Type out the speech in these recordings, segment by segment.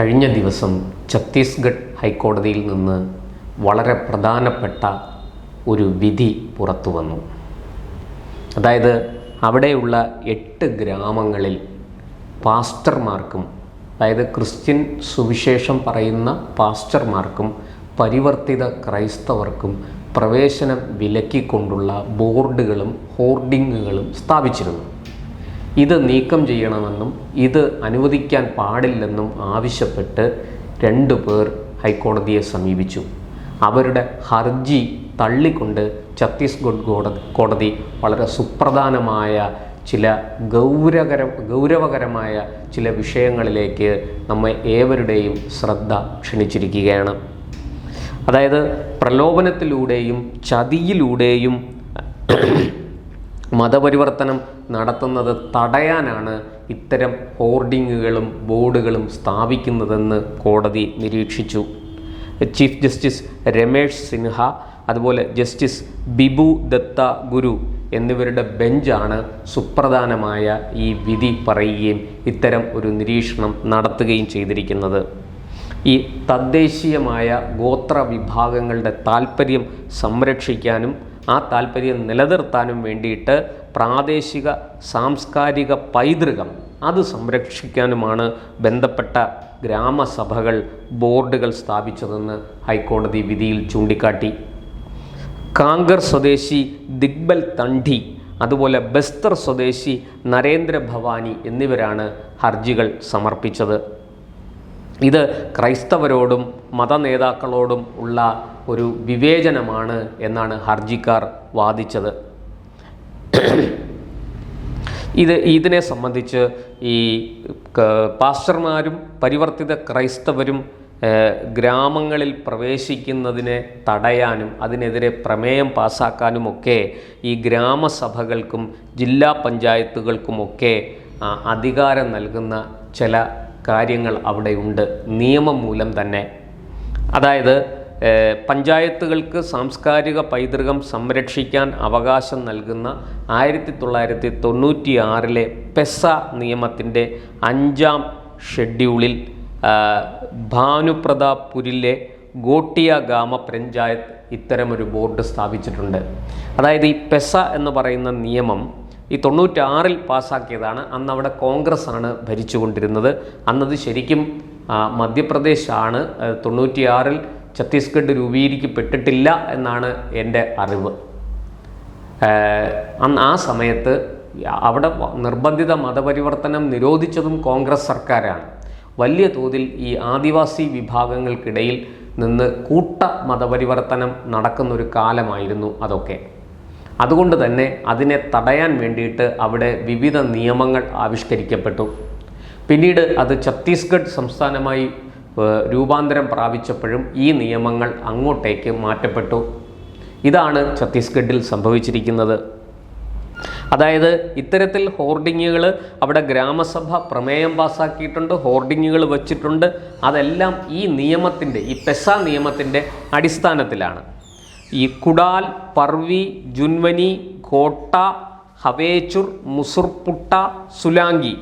കഴിഞ്ഞ ദിവസം ഛത്തീസ്ഗഡ് ഹൈക്കോടതിയിൽ നിന്ന് വളരെ പ്രധാനപ്പെട്ട ഒരു വിധി പുറത്തു വന്നു. അതായത് അവിടെയുള്ള 8 ഗ്രാമങ്ങളിൽ പാസ്റ്റർമാർക്കും, അതായത് ക്രിസ്ത്യൻ സുവിശേഷം പറയുന്ന പാസ്റ്റർമാർക്കും പരിവർത്തിത ക്രൈസ്തവർക്കും പ്രവേശനം വിലക്കിക്കൊണ്ടുള്ള ബോർഡുകളും ഹോർഡിങ്ങുകളും സ്ഥാപിച്ചിരുന്നു. ഇത് നീക്കം ചെയ്യണമെന്നും ഇത് അനുവദിക്കാൻ പാടില്ലെന്നും ആവശ്യപ്പെട്ട് 2 പേർ ഹൈക്കോടതിയെ സമീപിച്ചു. അവരുടെ ഹർജി തള്ളിക്കൊണ്ട് ഛത്തീസ്ഗഡ് കോടതി വളരെ സുപ്രധാനമായ ചില ഗൗരവകരമായ ചില വിഷയങ്ങളിലേക്ക് നമ്മെ ഏവരുടെയും ശ്രദ്ധ ക്ഷണിച്ചിരിക്കുകയാണ്. അതായത് പ്രലോഭനത്തിലൂടെയും ചതിയിലൂടെയും മതപരിവർത്തനം നടത്തുന്നത് തടയാനാണ് ഇത്തരം ഹോർഡിങ്ങുകളും ബോർഡുകളും സ്ഥാപിക്കുന്നതെന്ന് കോടതി നിരീക്ഷിച്ചു. ചീഫ് ജസ്റ്റിസ് രമേഷ് സിൻഹ, അതുപോലെ ജസ്റ്റിസ് ബിബു ദത്ത ഗുരു എന്നിവരുടെ ബെഞ്ചാണ് സുപ്രധാനമായ ഈ വിധി പറയുകയും ഇത്തരം ഒരു നിരീക്ഷണം നടത്തുകയും ചെയ്തിരിക്കുന്നത്. ഈ തദ്ദേശീയമായ ഗോത്ര വിഭാഗങ്ങളുടെ താൽപ്പര്യം സംരക്ഷിക്കാനും ആ താൽപ്പര്യം നിലനിർത്താനും വേണ്ടിയിട്ട് പ്രാദേശിക സാംസ്കാരിക പൈതൃകം അത് സംരക്ഷിക്കാനുമാണ് ബന്ധപ്പെട്ട ഗ്രാമസഭകൾ ബോർഡുകൾ സ്ഥാപിച്ചതെന്ന് ഹൈക്കോടതി വിധിയിൽ ചൂണ്ടിക്കാട്ടി. കാങ്കർ സ്വദേശി ദിഗ്ബൽ തണ്ഡി, അതുപോലെ ബസ്തർ സ്വദേശി നരേന്ദ്ര ഭവാനി എന്നിവരാണ് ഹർജികൾ സമർപ്പിച്ചത്. ഇത് ക്രൈസ്തവരോടും മതനേതാക്കളോടും ഉള്ള ഒരു വിവേചനമാണ് എന്നാണ് ഹർജിക്കാർ വാദിച്ചത്. ഇതിനെ സംബന്ധിച്ച് ഈ പാസ്റ്റർമാരും പരിവർത്തിത ക്രൈസ്തവരും ഗ്രാമങ്ങളിൽ പ്രവേശിക്കുന്നതിനെ തടയാനും അതിനെതിരെ പ്രമേയം പാസ്സാക്കാനുമൊക്കെ ഈ ഗ്രാമസഭകൾക്കും ജില്ലാ പഞ്ചായത്തുകൾക്കുമൊക്കെ അധികാരം നൽകുന്ന ചില കാര്യങ്ങൾ അവിടെയുണ്ട്, നിയമം മൂലം തന്നെ. അതായത് പഞ്ചായത്തുകൾക്ക് സാംസ്കാരിക പൈതൃകം സംരക്ഷിക്കാൻ അവകാശം നൽകുന്ന 1996 പെസ നിയമത്തിൻ്റെ 5-ാം ഷെഡ്യൂളിൽ ഭാനുപ്രതാപ്പുരിലെ ഗോട്ടിയ ഗ്രാമപഞ്ചായത്ത് ഇത്തരമൊരു ബോർഡ് സ്ഥാപിച്ചിട്ടുണ്ട്. അതായത് ഈ പെസ എന്ന് പറയുന്ന നിയമം ഈ 96 പാസ്സാക്കിയതാണ്. അന്ന് അവിടെ കോൺഗ്രസ് ആണ് ഭരിച്ചുകൊണ്ടിരുന്നത്. അന്നത് ശരിക്കും മധ്യപ്രദേശാണ്. 96 ഛത്തീസ്ഗഡ് രൂപീകരിക്കപ്പെട്ടിട്ടില്ല എന്നാണ് എൻ്റെ അറിവ്. ആ സമയത്ത് അവിടെ നിർബന്ധിത മതപരിവർത്തനം നിരോധിച്ചതും കോൺഗ്രസ് സർക്കാരാണ്. വലിയ തോതിൽ ഈ ആദിവാസി വിഭാഗങ്ങൾക്കിടയിൽ നിന്ന് കൂട്ട മതപരിവർത്തനം നടക്കുന്നൊരു കാലമായിരുന്നു അതൊക്കെ. അതുകൊണ്ട് തന്നെ അതിനെ തടയാൻ വേണ്ടിയിട്ട് അവിടെ വിവിധ നിയമങ്ങൾ ആവിഷ്കരിക്കപ്പെട്ടു. പിന്നീട് അത് ഛത്തീസ്ഗഡ് സംസ്ഥാനമായി രൂപാന്തരം പ്രാപിച്ചപ്പോഴും ഈ നിയമങ്ങൾ അങ്ങോട്ടേക്ക് മാറ്റപ്പെട്ടു. ഇതാണ് ഛത്തീസ്ഗഡിൽ സംഭവിച്ചിരിക്കുന്നത്. അതായത് ഇത്തരത്തിൽ ഹോർഡിങ്ങുകൾ അവിടെ ഗ്രാമസഭ പ്രമേയം പാസ്സാക്കിയിട്ടുണ്ട്, ഹോർഡിങ്ങുകൾ വച്ചിട്ടുണ്ട്. അതെല്ലാം ഈ നിയമത്തിൻ്റെ, ഈ പെസ നിയമത്തിൻ്റെ അടിസ്ഥാനത്തിലാണ്. ഈ കുഡാൽ, പർവി, ജുൻവനി, ഘോട്ട, ഹവേച്ചുർ, മുസുർപുട്ട, സുലാംഗി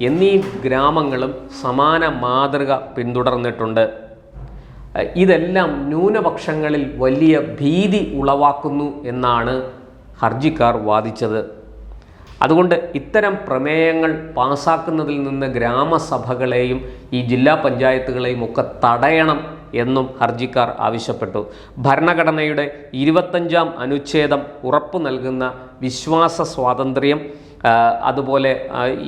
എന്നീ ഗ്രാമങ്ങളും സമാന മാതൃക പിന്തുടർന്നിട്ടുണ്ട്. ഇതെല്ലാം ന്യൂനപക്ഷങ്ങളിൽ വലിയ ഭീതി ഉളവാക്കുന്നു എന്നാണ് ഹർജിക്കാർ വാദിച്ചത്. അതുകൊണ്ട് ഇത്തരം പ്രമേയങ്ങൾ പാസ്സാക്കുന്നതിൽ നിന്ന് ഗ്രാമസഭകളെയും ഈ ജില്ലാ പഞ്ചായത്തുകളെയും ഒക്കെ തടയണം എന്നും ഹർജിക്കാർ ആവശ്യപ്പെട്ടു. ഭരണഘടനയുടെ 25-ാം അനുച്ഛേദം ഉറപ്പു നൽകുന്ന വിശ്വാസ സ്വാതന്ത്ര്യം, അതുപോലെ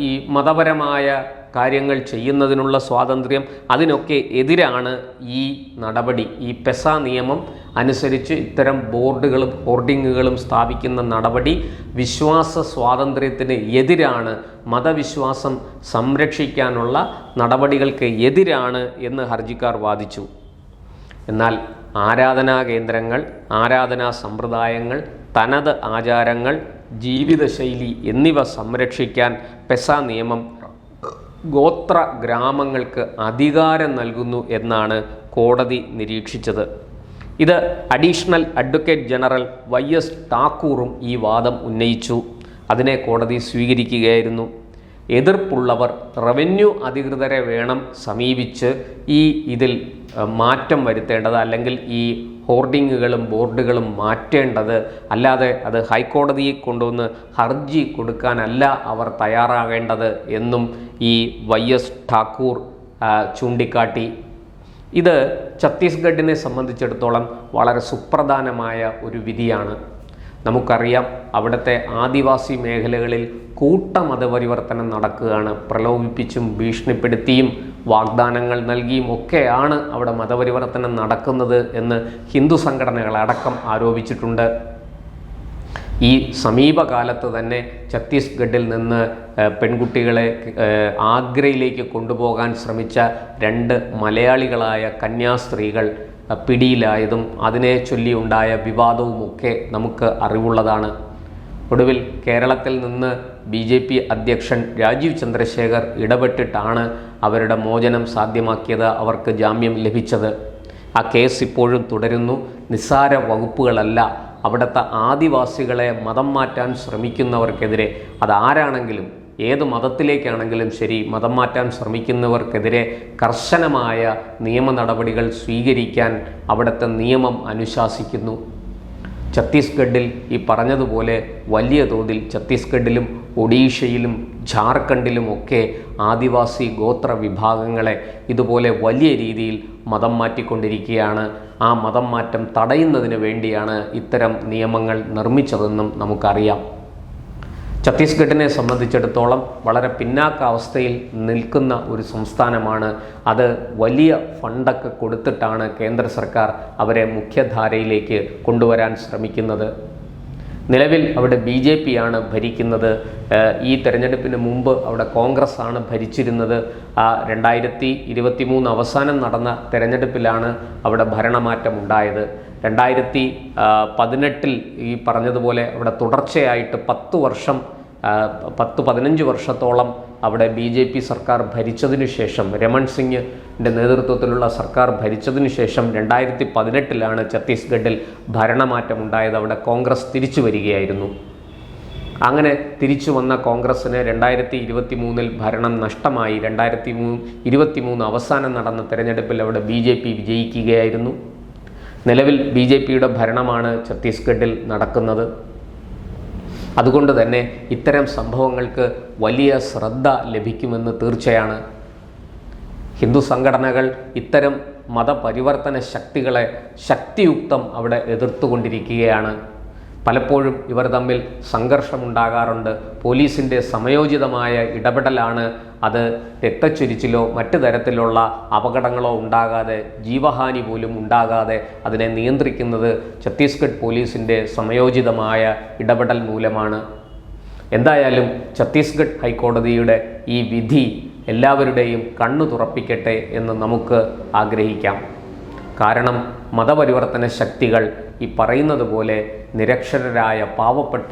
ഈ മതപരമായ കാര്യങ്ങൾ ചെയ്യുന്നതിനുള്ള സ്വാതന്ത്ര്യം, അതിനൊക്കെ എതിരാണ് ഈ നടപടി. ഈ പെസ നിയമം അനുസരിച്ച് ഇത്തരം ബോർഡുകളും ഹോർഡിങ്ങുകളും സ്ഥാപിക്കുന്ന നടപടി വിശ്വാസ സ്വാതന്ത്ര്യത്തിന് എതിരാണ്, മതവിശ്വാസം സംരക്ഷിക്കാനുള്ള നടപടികൾക്ക് എതിരാണ് എന്ന് ഹർജിക്കാർ വാദിച്ചു. എന്നാൽ ആരാധനാ കേന്ദ്രങ്ങൾ, ആരാധനാ സമ്പ്രദായങ്ങൾ, തനത് ആചാരങ്ങൾ, ജീവിതശൈലി എന്നിവ സംരക്ഷിക്കാൻ പെസ നിയമം ഗോത്ര ഗ്രാമങ്ങൾക്ക് അധികാരം നൽകുന്നു എന്നാണ് കോടതി നിരീക്ഷിച്ചത്. ഇത് അഡീഷണൽ അഡ്വക്കേറ്റ് ജനറൽ YS ഠാക്കൂറും ഈ വാദം ഉന്നയിച്ചു. അതിനെ കോടതി സ്വീകരിക്കുകയായിരുന്നു. എതിർപ്പുള്ളവർ റവന്യൂ അധികൃതരെ വേണം സമീപിച്ച് ഇതിൽ മാറ്റം വരുത്തേണ്ടത്, അല്ലെങ്കിൽ ഈ ഹോർഡിങ്ങുകളും ബോർഡുകളും മാറ്റേണ്ടത്. അല്ലാതെ അത് ഹൈക്കോടതിയെ കൊണ്ടുവന്ന് ഹർജി കൊടുക്കാനല്ല അവർ തയ്യാറാകേണ്ടത് എന്നും ഈ YS ഠാക്കൂർ ചൂണ്ടിക്കാട്ടി. ഇത് ഛത്തീസ്ഗഡിനെ സംബന്ധിച്ചിടത്തോളം വളരെ സുപ്രധാനമായ ഒരു വിധിയാണ്. നമുക്കറിയാം, അവിടുത്തെ ആദിവാസി മേഖലകളിൽ കൂട്ടമതപരിവർത്തനം നടക്കുകയാണ്. പ്രലോഭിപ്പിച്ചും ഭീഷണിപ്പെടുത്തിയും വാഗ്ദാനങ്ങൾ നൽകിയും ഒക്കെയാണ് അവിടെ മതപരിവർത്തനം നടക്കുന്നത് എന്ന് ഹിന്ദു സംഘടനകളടക്കം ആരോപിച്ചിട്ടുണ്ട്. ഈ സമീപകാലത്ത് തന്നെ ഛത്തീസ്ഗഡിൽ നിന്ന് പെൺകുട്ടികളെ ആഗ്രയിലേക്ക് കൊണ്ടുപോകാൻ ശ്രമിച്ച 2 മലയാളികളായ കന്യാസ്ത്രീകൾ പിടിയിലായതും അതിനെ ചൊല്ലിയുണ്ടായ വിവാദവുമൊക്കെ നമുക്ക് അറിവുള്ളതാണ്. ഒടുവിൽ കേരളത്തിൽ നിന്ന് BJP അധ്യക്ഷൻ രാജീവ് ചന്ദ്രശേഖർ ഇടപെട്ടിട്ടാണ് അവരുടെ മോചനം സാധ്യമാക്കിയത്, അവർക്ക് ജാമ്യം ലഭിച്ചത്. ആ കേസ് ഇപ്പോഴും തുടരുന്നു. നിസ്സാര വകുപ്പുകളല്ല, അവിടുത്തെ ആദിവാസികളെ മതം മാറ്റാൻ ശ്രമിക്കുന്നവർക്കെതിരെ, അതാരാണെങ്കിലും ഏത് മതത്തിലേക്കാണെങ്കിലും ശരി, മതം മാറ്റാൻ ശ്രമിക്കുന്നവർക്കെതിരെ കർശനമായ നിയമ നടപടികൾ സ്വീകരിക്കാൻ അവിടുത്തെ നിയമം അനുശാസിക്കുന്നു. ഛത്തീസ്ഗഡിൽ ഈ പറഞ്ഞതുപോലെ വലിയ തോതിൽ ഛത്തീസ്ഗഡിലും ഒഡീഷയിലും ഝാർഖണ്ഡിലുമൊക്കെ ആദിവാസി ഗോത്ര വിഭാഗങ്ങളെ ഇതുപോലെ വലിയ രീതിയിൽ മതം മാറ്റിക്കൊണ്ടിരിക്കുകയാണ്. ആ മതം മാറ്റം തടയുന്നതിന് വേണ്ടിയാണ് ഇത്തരം നിയമങ്ങൾ നിർമ്മിച്ചതെന്നും നമുക്കറിയാം. ഛത്തീസ്ഗഡിനെ സംബന്ധിച്ചിടത്തോളം വളരെ പിന്നാക്ക അവസ്ഥയിൽ നിൽക്കുന്ന ഒരു സംസ്ഥാനമാണ്. അത് വലിയ ഫണ്ടൊക്കെ കൊടുത്തിട്ടാണ് കേന്ദ്ര സർക്കാർ അവരെ മുഖ്യധാരയിലേക്ക് കൊണ്ടുവരാൻ ശ്രമിക്കുന്നത്. നിലവിൽ അവിടെ BJP ആണ് ഭരിക്കുന്നത്. ഈ തെരഞ്ഞെടുപ്പിന് മുമ്പ് അവിടെ കോൺഗ്രസ് ആണ് ഭരിച്ചിരുന്നത്. 2023 അവസാനം നടന്ന തെരഞ്ഞെടുപ്പിലാണ് അവിടെ ഭരണമാറ്റം ഉണ്ടായത്. 2018 ഈ പറഞ്ഞതുപോലെ അവിടെ തുടർച്ചയായിട്ട് 10-15 വർഷത്തോളം അവിടെ BJP സർക്കാർ ഭരിച്ചതിനു ശേഷം, രമൺ സിംഗിൻ്റെ നേതൃത്വത്തിലുള്ള സർക്കാർ ഭരിച്ചതിനു ശേഷം 2018 ഛത്തീസ്ഗഡിൽ ഭരണമാറ്റമുണ്ടായത്. അവിടെ കോൺഗ്രസ് തിരിച്ചു വരികയായിരുന്നു. അങ്ങനെ തിരിച്ചു വന്ന കോൺഗ്രസ്സിന് 2023 ഭരണം നഷ്ടമായി. 2023 അവസാനം നടന്ന തെരഞ്ഞെടുപ്പിൽ അവിടെ BJP വിജയിക്കുകയായിരുന്നു. നിലവിൽ BJPയുടെ ഭരണമാണ് ഛത്തീസ്ഗഡിൽ നടക്കുന്നത്. അതുകൊണ്ട് തന്നെ ഇത്തരം സംഭവങ്ങൾക്ക് വലിയ ശ്രദ്ധ ലഭിക്കുമെന്ന് തീർച്ചയാണ്. ഹിന്ദു സംഘടനകൾ ഇത്തരം മതപരിവർത്തന ശക്തികളെ ശക്തിയുക്തം അവിടെ എതിർത്തുകൊണ്ടിരിക്കുകയാണ്. പലപ്പോഴും ഇവർ തമ്മിൽ സംഘർഷമുണ്ടാകാറുണ്ട്. പോലീസിൻ്റെ സമയോചിതമായ ഇടപെടലാണ് അത് രക്തച്ചൊരിച്ചിലോ മറ്റു തരത്തിലുള്ള അപകടങ്ങളോ ഉണ്ടാകാതെ, ജീവഹാനി പോലും ഉണ്ടാകാതെ അതിനെ നിയന്ത്രിക്കുന്നത് ഛത്തീസ്ഗഡ് പോലീസിൻ്റെ സമയോചിതമായ ഇടപെടൽ മൂലമാണ്. എന്തായാലും ഛത്തീസ്ഗഡ് ഹൈക്കോടതിയുടെ ഈ വിധി എല്ലാവരുടെയും കണ്ണു തുറപ്പിക്കട്ടെ എന്ന് നമുക്ക് ആഗ്രഹിക്കാം. കാരണം മതപരിവർത്തന ശക്തികൾ ഈ പറയുന്നത് പോലെ നിരക്ഷരരായ പാവപ്പെട്ട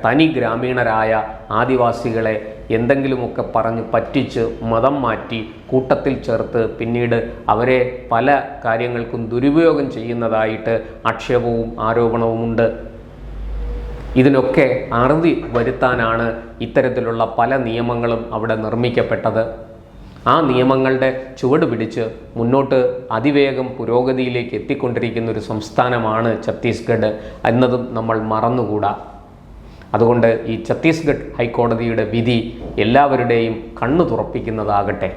തനി ഗ്രാമീണരായ ആദിവാസികളെ എന്തെങ്കിലുമൊക്കെ പറഞ്ഞ് പറ്റിച്ച് മതം മാറ്റി കൂട്ടത്തിൽ ചേർത്ത് പിന്നീട് അവരെ പല കാര്യങ്ങൾക്കും ദുരുപയോഗം ചെയ്യുന്നതായിട്ട് ആക്ഷേപവും ആരോപണവുമുണ്ട്. ഇതിനൊക്കെ അറുതി വരുത്താനാണ് ഇത്തരത്തിലുള്ള പല നിയമങ്ങളും അവിടെ നിർമ്മിക്കപ്പെട്ടത്. ആ നിയമങ്ങളുടെ ചുവട് പിടിച്ച് മുന്നോട്ട് അതിവേഗം പുരോഗതിയിലേക്ക് എത്തിക്കൊണ്ടിരിക്കുന്ന ഒരു സംസ്ഥാനമാണ് ഛത്തീസ്ഗഡ് എന്നതും നമ്മൾ മറന്നുകൂടാ. അതുകൊണ്ട് ഈ ഛത്തീസ്ഗഡ് ഹൈക്കോടതിയുടെ വിധി എല്ലാവരുടെയും കണ്ണു തുറപ്പിക്കുന്നതാകട്ടെ.